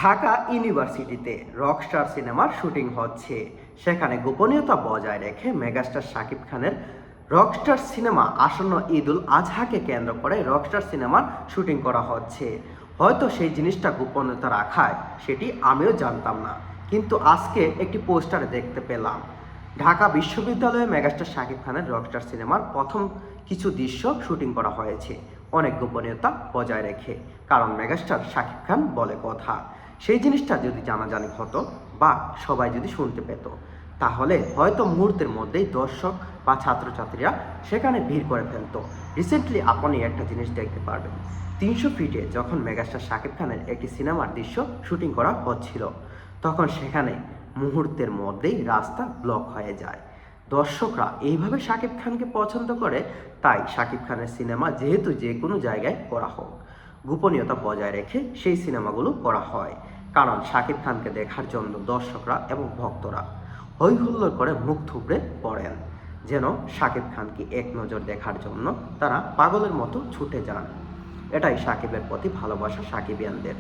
ঢাকা ইউনিভার্সিটিতে রকস্টার সিনেমার শুটিং হচ্ছে। সেখানে গোপনীয়তা বজায় রেখে মেগাস্টার শাকিব খানের রকস্টার সিনেমা আসন্ন ঈদুল আজহাকে কেন্দ্র করে রকস্টার সিনেমার শুটিং করা হচ্ছে। হয়তো সেই জিনিসটা গোপনীয়তা রাখায় সেটি আমিও জানতাম না, কিন্তু আজকে একটি পোস্টারে দেখতে পেলাম ঢাকা বিশ্ববিদ্যালয়ে মেগাস্টার শাকিব খানের রকস্টার সিনেমার প্রথম কিছু দৃশ্য শুটিং করা হয়েছে অনেক গোপনীয়তা বজায় রেখে। কারণ মেগাস্টার শাকিব খান বলে কথা, সেই জিনিসটা যদি জানাজানি হতো বা সবাই যদি শুনতে পেত, তাহলে হয়তো মুহূর্তের মধ্যেই দর্শক বা ছাত্রছাত্রীরা সেখানে ভিড় করে ফেলতো। রিসেন্টলি আপনি একটা জিনিস দেখতে পারবেন, 300 ফিটে যখন মেগাস্টার শাকিব খানের একটি সিনেমার দৃশ্য শুটিং করা হচ্ছিল, তখন সেখানে মুহূর্তের মধ্যেই রাস্তা ব্লক হয়ে যায়। দর্শকরা এইভাবে শাকিব খানকে পছন্দ করে, তাই শাকিব খানের সিনেমা যেহেতু যে কোনো জায়গায় করা হোক, গোপনীয়তা বজায় রেখে সেই সিনেমাগুলো করা হয়। কারণ শাকিব খানকে দেখার জন্য দর্শকরা এবং ভক্তরা হৈ হুল্লোড় করে মুখ থুবড়ে পড়েন, যেন শাকিব খানকে এক নজর দেখার জন্য তারা পাগলের মতো ছুটে যান। এটাই শাকিবের প্রতি ভালোবাসা শাকিবিয়ানদের।